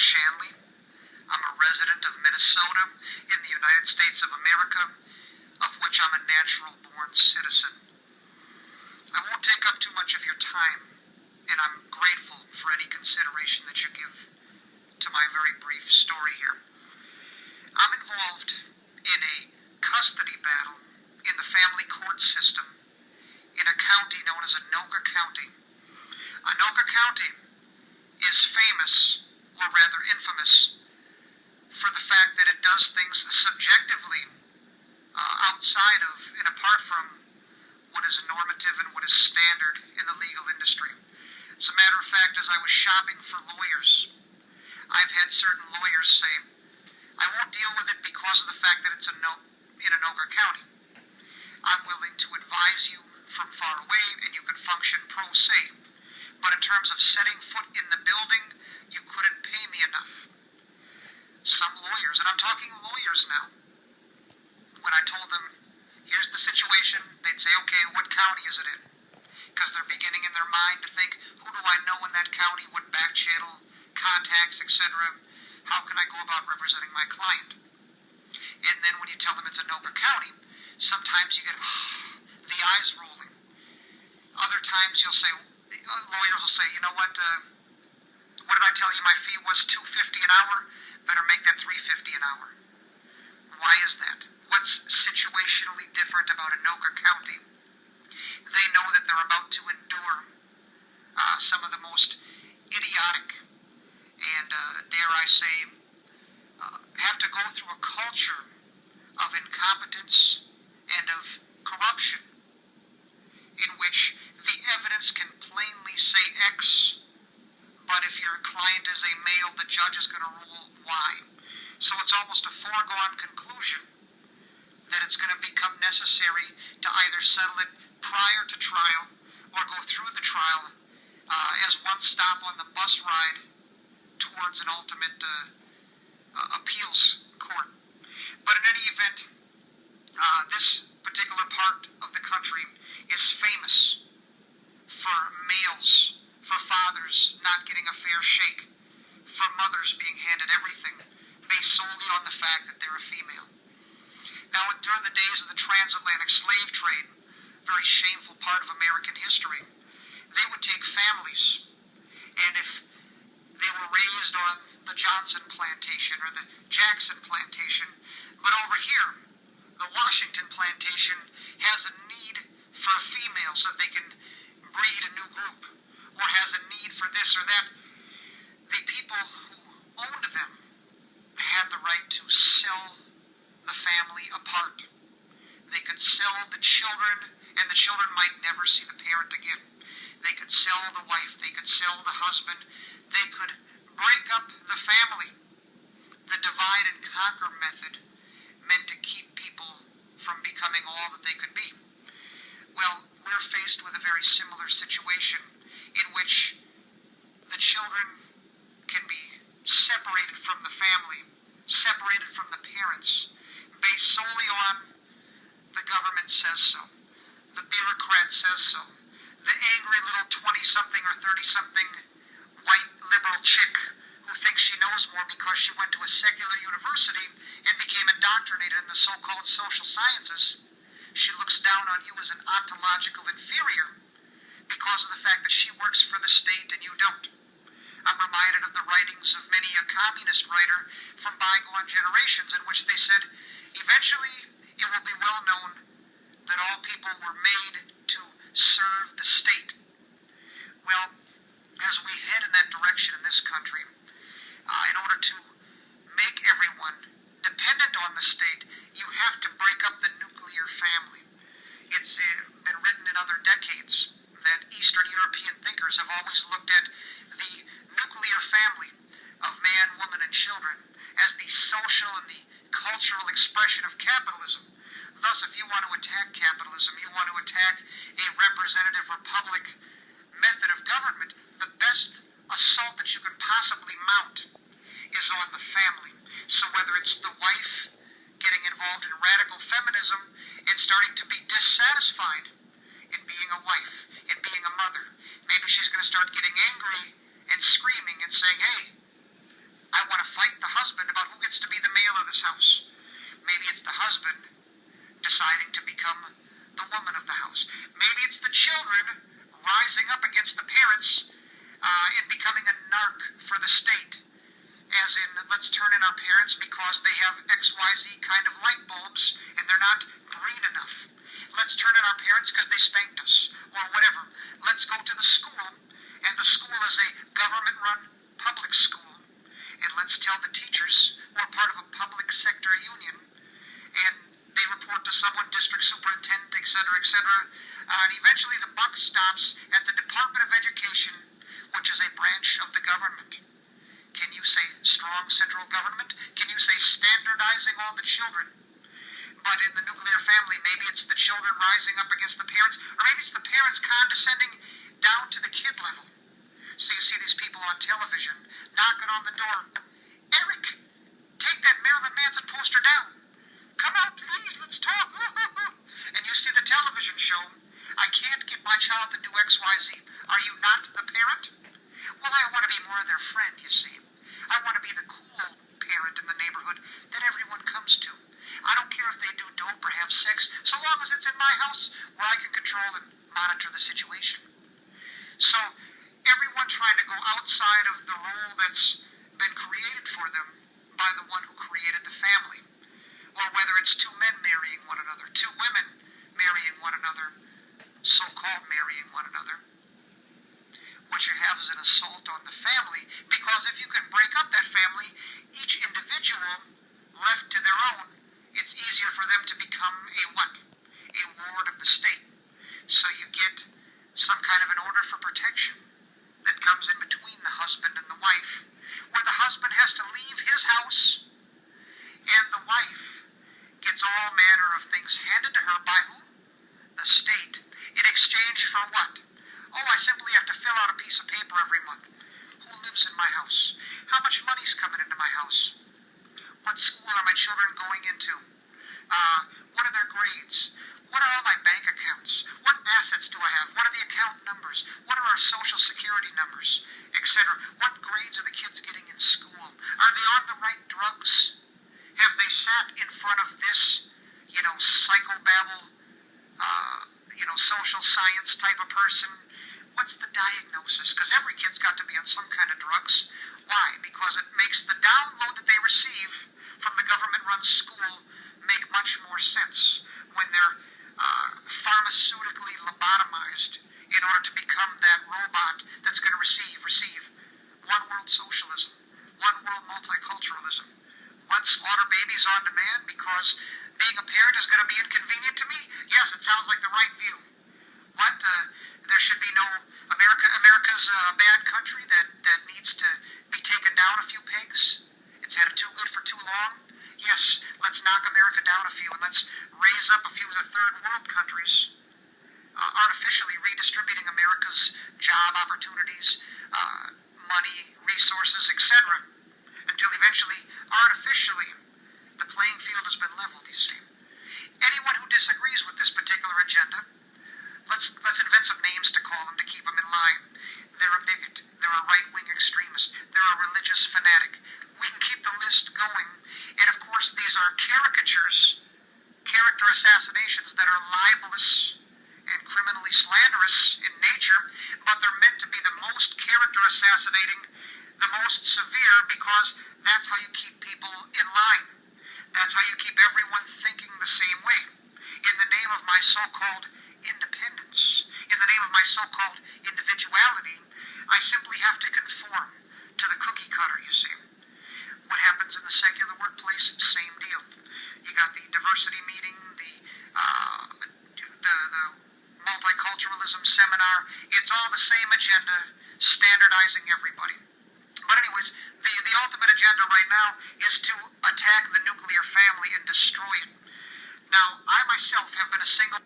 Shanley. I'm a resident of Minnesota in the United States of America, of which I'm a natural-born citizen. I won't take up too much of your time, and I'm grateful for any consideration that you give to my very brief story here. I'm involved in a custody battle in the family court system in a county known as Anoka County. Anoka County is famous, or rather infamous, for the fact that it does things subjectively outside of and apart from what is normative and what is standard in the legal industry. As a matter of fact, as I was shopping for lawyers, I've had certain lawyers say, I won't deal with it because of the fact that it's in Anoka County. I'm willing to advise you from far away and you can function pro se. But in terms of setting foot in the building, you couldn't pay me enough. Some lawyers, and I'm talking lawyers now, when I told them, here's the situation, they'd say, okay, what county is it in? Because they're beginning in their mind to think, who do I know in that county, what back channel, contacts, etc. How can I go about representing my client? And then when you tell them it's Anoka County, sometimes you get the eyes rolling. Other times you'll say, lawyers will say, you know what did I tell you my fee was $2.50 an hour? Better make that $3.50 an hour. Why is that? What's situationally different about Anoka County? They know that they're about to endure some of the most idiotic and, dare I say, have to go through a culture of incompetence and of corruption in which the evidence can plainly say X, but if your client is a male, the judge is going to rule Y. So it's almost a foregone conclusion that it's going to become necessary to either settle it prior to trial or go through the trial as one stop on the bus ride towards an ultimate appeals court. But in any event, this particular part of the country is famous for males, for fathers not getting a fair shake, for mothers being handed everything based solely on the fact that they're a female. Now, during the days of the transatlantic slave trade, very shameful part of American history, they would take families, and if they were raised on the Johnson plantation or the Jackson plantation, but over here, the Washington plantation has a need for a female so that they can breed a new group, or has a need for this or that. The people who owned them had the right to sell the family apart. They could sell the children, and the children might never see the parent again. They could sell the wife, they could sell the husband, they could break up the family. The divide and conquer method meant to keep people from becoming all that they could be. Well, we're faced with a very similar situation in which the children can be separated from the family, separated from the parents, based solely on the government says so, the bureaucrat says so, the angry little 20-something or 30-something white liberal chick who thinks she knows more because she went to a secular university and became indoctrinated in the so-called social sciences. She looks down on you as an ontological inferior because of the fact that she works for the state and you don't. I'm reminded of the writings of many a communist writer from bygone generations in which they said, eventually it will be well known that all people were made to serve the state. Well, as we head in that direction in this country, in order to make everyone dependent on the state, you have to break up the nuclear family. It's been written in other decades that Eastern European thinkers have always looked at the nuclear family of man, woman, and children as the social and the cultural expression of capitalism. Thus, if you want to attack capitalism, you want to attack a representative republic method of government, the best assault that you can possibly mount is on the family. So whether it's the wife getting involved in radical feminism and starting to be dissatisfied in being a wife, in being a mother, maybe she's going to start getting angry and screaming and saying, hey, I this house. Maybe it's the husband deciding to become the woman of the house. Maybe it's the children rising up against the parents and becoming a narc for the state. As in, let's turn in our parents because they have XYZ kind of light bulbs and they're not green enough. Let's turn in our parents because they spanked us, or whatever. Let's go to the school, and the school is a government-run public school. And let's tell the teachers who are part of a public sector union, and they report to someone, district superintendent, etc., etc., and eventually the buck stops at the Department of Education, which is a branch of the government. Can you say strong central government? Can you say standardizing all the children? But in the nuclear family, maybe it's the children rising up against the parents, or maybe it's the parents condescending down to the kid level. So you see these people on television knocking on the door. Eric, take that Marilyn Manson poster down. Come out, please, let's talk. And you see the television show, I can't get my child to do XYZ. Are you not the parent? Well, I want to be more of their friend, you see. I want to be the cool parent in the neighborhood that everyone comes to. I don't care if they do dope or have sex, so long as it's in my house where I can control and monitor the situation. So, everyone trying to go outside of the role that's been created for them by the one who created the family. Or whether it's two men marrying one another, two women marrying one another, so-called marrying one another. What you have is an assault on the family, because if you can break up that family, each individual left to their own, it's easier for them to become a what? A ward of the state. So you get some kind of an order for protection that comes in between the husband and the wife, where the husband has to leave his house, and the wife gets all manner of things handed to her by who? The state. In exchange for what? Oh, I simply have to fill out a piece of paper every month. Who lives in my house? How much money's coming into my house? What school are my children going into? What are their grades? What are all my bank accounts? What assets do I have? What are the account numbers? What are our social security numbers? Etc. What grades are the kids getting in school? Are they on the right drugs? Have they sat in front of this, psychobabble, social science type of person? What's the diagnosis? Because every kid's got to be on some kind of drugs. Why? Because it makes the download that they receive from the government-run school make much more sense when they're pharmaceutically lobotomized in order to become that robot that's going to receive one-world socialism, one-world multiculturalism. Let's slaughter babies on demand because being a parent is going to be inconvenient to me? Yes, it sounds like the right view. What? There should be no America's a bad country that needs to be taken down a few pegs? It's had it too good for too long? Yes, let's knock America down a few and let's raise up a few of the third world countries, artificially redistributing America's job opportunities, money, resources, etc., until eventually, artificially, the playing field has been leveled, you see. Anyone who disagrees with this particular agenda, let's invent some names to call them to keep them in line. They're a bigot. They're a right-wing extremist. They're a religious fanatic. We can keep the list going. And of course, these are caricatures, character assassinations that are libelous and criminally slanderous in nature, but they're meant to be the most character assassinating, the most severe, because that's how you keep people in line. That's how you keep everyone thinking the same way. In the name of my so-called independence, in the name of my so-called individuality, I simply have to conform to the cookie cutter, you see. What happens in the secular workplace? Same deal. You got the diversity meeting, the multiculturalism seminar. It's all the same agenda, standardizing everybody. But anyways, the ultimate agenda right now is to attack the nuclear family and destroy it. Now, I myself have been a single